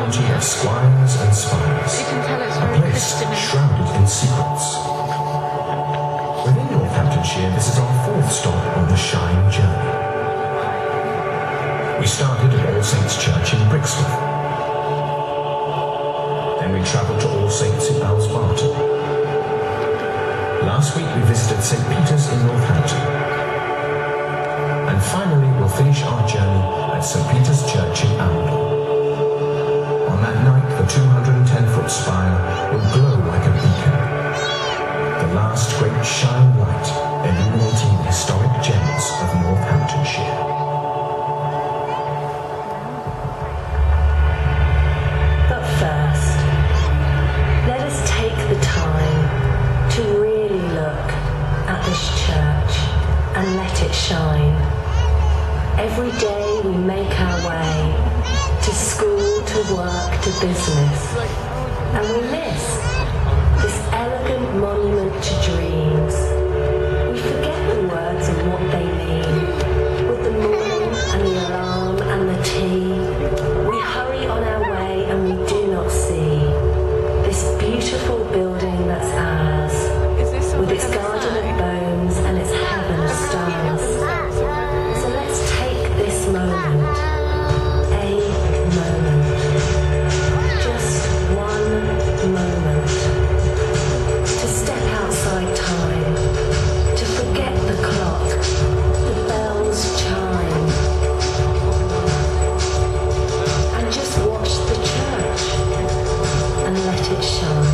county of squires and spires, a place shrouded in secrets. Within Northamptonshire, this is our fourth stop on the Shine journey. We started at All Saints Church in Brixworth. Then we travelled to All Saints in Barton. Last week we visited St. Peter's in Northampton. And finally we'll finish our journey at St. Peter's Church in Arundel. On that night the 210-foot spire will glow like a beacon. The last great shine light illuminating the historic gems of Northamptonshire. But first, let us take the time to really look at this church and let it shine. Every day we make our way to school, to work, to business, and we miss this elegant monument to dreams. We forget the words and what they mean. With the morning and the alarm and the tea, we hurry on our way and we do not see this beautiful building that's ours, with its garden of bones and its heaven of stars. So let's take this moment, just one moment, to step outside time, to forget the clock, the bells chime, and just watch the church and let it shine.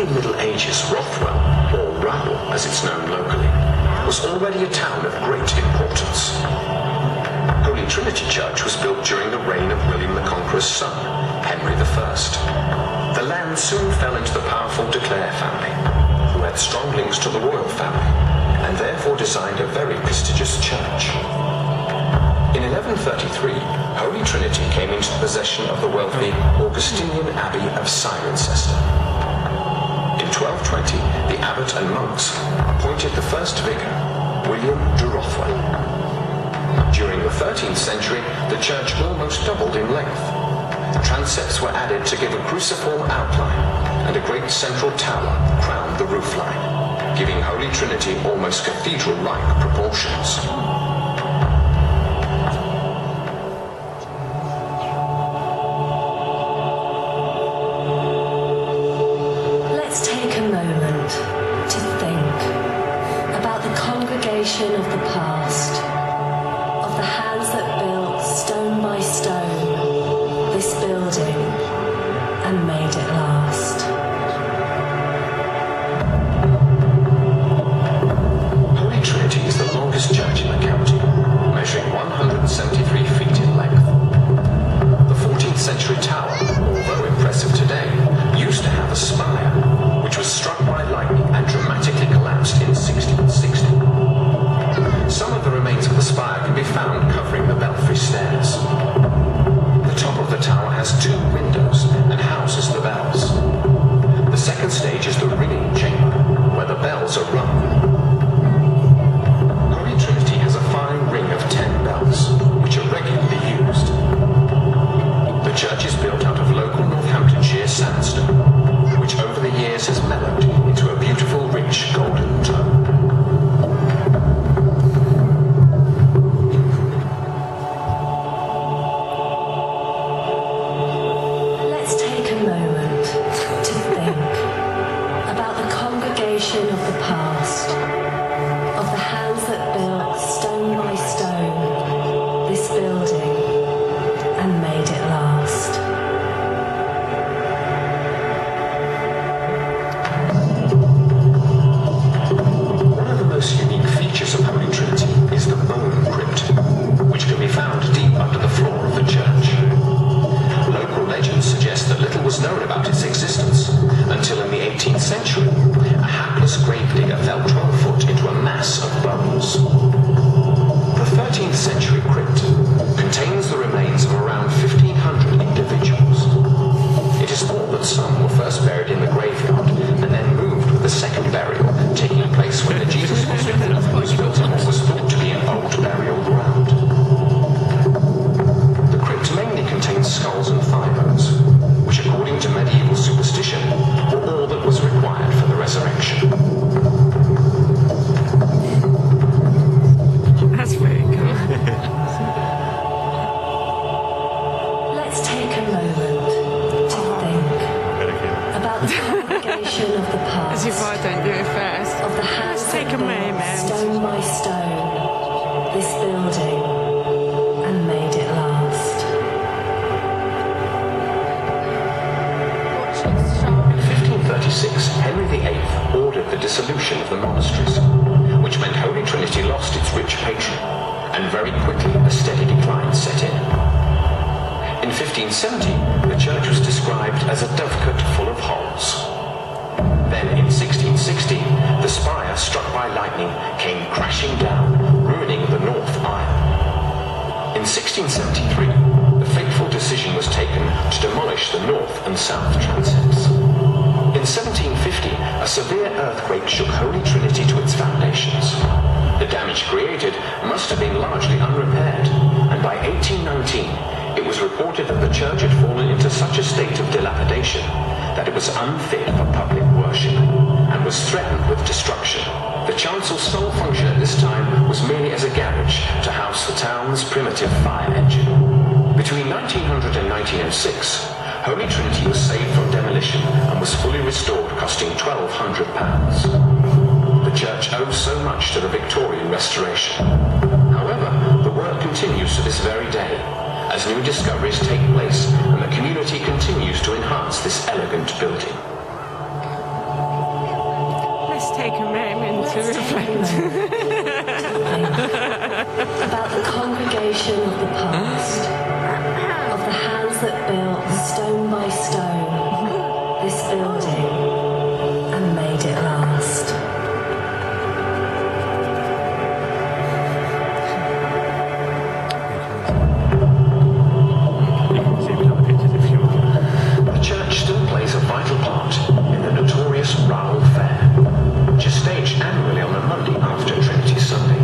Middle Ages, Rothwell, or Rothwell as it's known locally, was already a town of great importance. Holy Trinity Church was built during the reign of William the Conqueror's son, Henry I. The land soon fell into the powerful de Clare family, who had strong links to the royal family, and therefore designed a very prestigious church. In 1133, Holy Trinity came into the possession of the wealthy Augustinian Abbey of Cirencester. In 1220, the abbot and monks appointed the first vicar, William de Rothwell. During the 13th century, the church almost doubled in length. Transepts were added to give a cruciform outline, and a great central tower crowned the roofline, giving Holy Trinity almost cathedral-like proportions. Of the past, of the hands that built stone by stone this building and made it last. Holy Trinity is the longest church in the county, measuring 173 feet in length. The 14th century tower, although impressive today, used to have a spire, which was struck by lightning and dramatically collapsed in 1660. Some of the remains of the spire can be found covering the belfry stairs. The top of the tower has 2 windows and houses the bells. The second stage is the ringing chamber, where the bells are rung. Holy Trinity has a fine ring of 10 bells, which are regularly used. The church is built out of local Northamptonshire sandstone, which over the years has mellowed into a beautiful, rich, golden tone. this building and made it last. In 1536, Henry VIII ordered the dissolution of the monasteries, which meant Holy Trinity lost its rich patron, and very quickly a steady decline set in. In 1570, the church was described as a dovecote full of holes. Then, in 1660, the spire, struck by lightning, came crashing down, ruining the north aisle. In 1673, the fateful decision was taken to demolish the north and south transepts. In 1750, a severe earthquake shook Holy Trinity to its foundations. The damage created must have been largely unrepaired, and by 1819, it was reported that the church had fallen into such a state of dilapidation that it was unfit for public worship and was threatened with destruction. The chancel's sole function at this time was merely as a garage to house the town's primitive fire engine. Between 1900 and 1906, Holy Trinity was saved from demolition and was fully restored, costing £1,200. The church owes so much to the Victorian restoration. However, the work continues to this very day, as new discoveries take place and the community continues to enhance this elegant building. Let's take a moment to reflect. About the congregation of the past, of the hands that built stone by stone this building and made it last. The church still plays a vital part in the notorious Rothwell Fair, which is staged annually on a Monday after Trinity Sunday.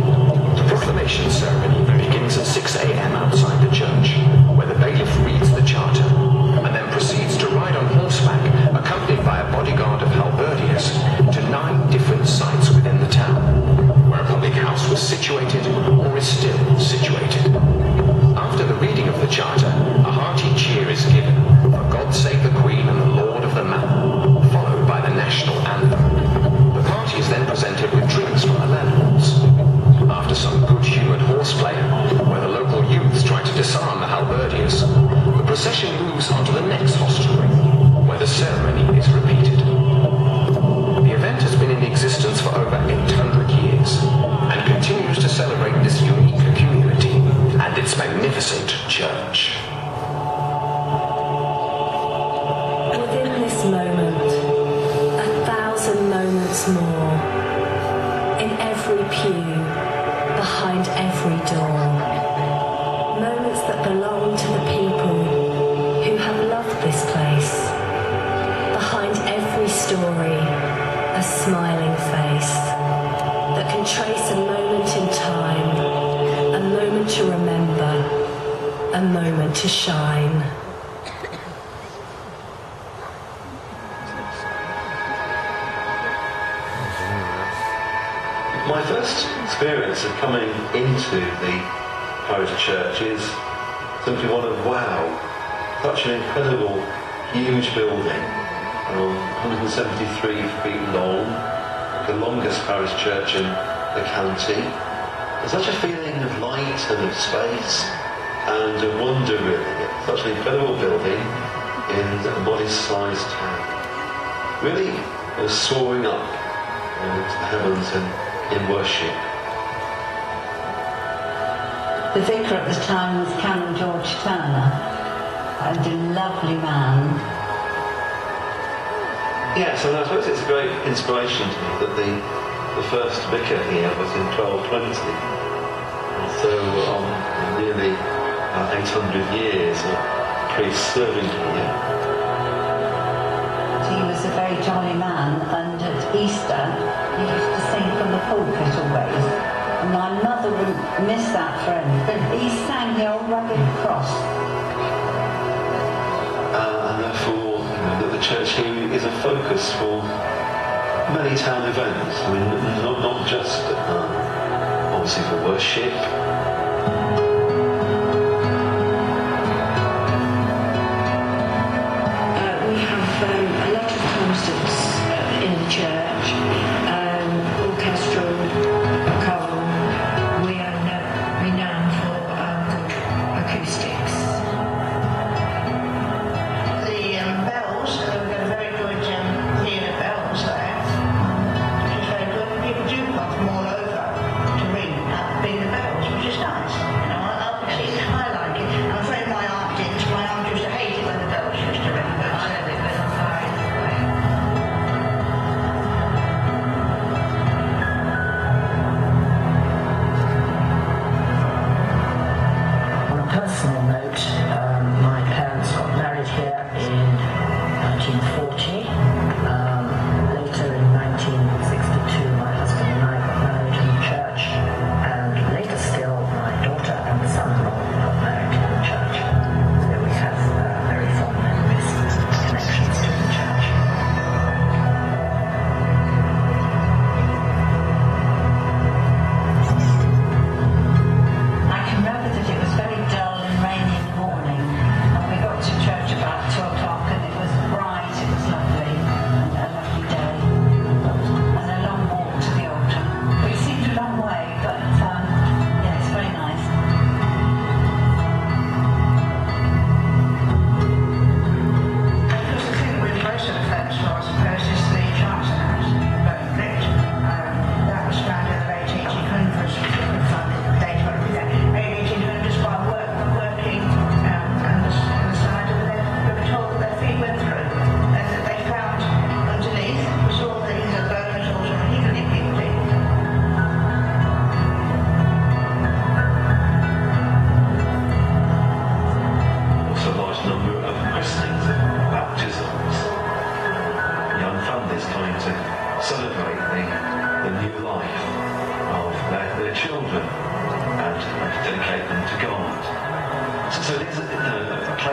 The Proclamation ceremony begins at 6 a.m. outside the church, where the bailiff reads the charter and then proceeds to ride on horseback, accompanied by a bodyguard of halberdiers, to 9 different sites within the town, where a public house was situated or is still situated. After the reading of the charter, a hearty cheer is given for God Save the Queen and the Lord of the Manor, followed by the national anthem. The party is then presented with drinks from the landlords. After some good-humoured horseplay, where the local youths try to disarm the halberdiers, the procession moves on to the next hostelry, where the ceremony is repeated. The event has been in existence for over 800 years, and continues to celebrate this unique community and its magnificent church. Within this moment, 1,000 moments more, in every pew, behind every door, moments that belong to the people who have loved this place. Behind every story, a smiling face that can trace a moment in time, a moment to remember, a moment to shine. My first experience of coming into the parish church is simply one of wow, such an incredible, huge building, 173 feet long, the longest parish church in the county. There's such a feeling of light and of space and of wonder, really. Such an incredible building in a modest-sized town. Really soaring up into the heavens and in worship. The vicar at the time was Canon George Turner, and a lovely man. Yes, and I suppose it's a great inspiration to me that the first vicar here was in 1220. And so nearly 800 years of priests serving here. He was a very jolly man, and at Easter he used to sing from the pulpit always. And my mother wouldn't miss that for anything. He sang the old rugged cross. And therefore, that the church here is a focus for many town events. I mean, not just obviously for worship. We have a lot of concerts in the church, orchestral, choral. We own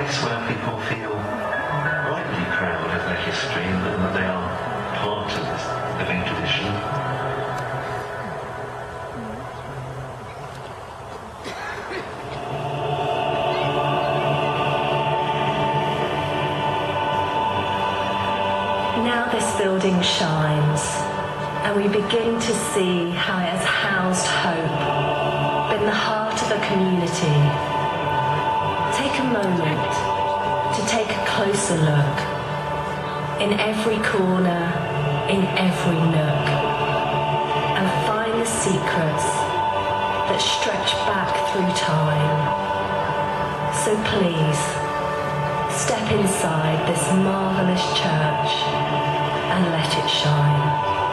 place where people feel rightly proud of their history and that they are part of this living tradition. Now this building shines, and we begin to see how it has housed hope, been the heart of a community. Take a moment to take a closer look in every corner, in every nook, and find the secrets that stretch back through time. So please, step inside this marvellous church and let it shine.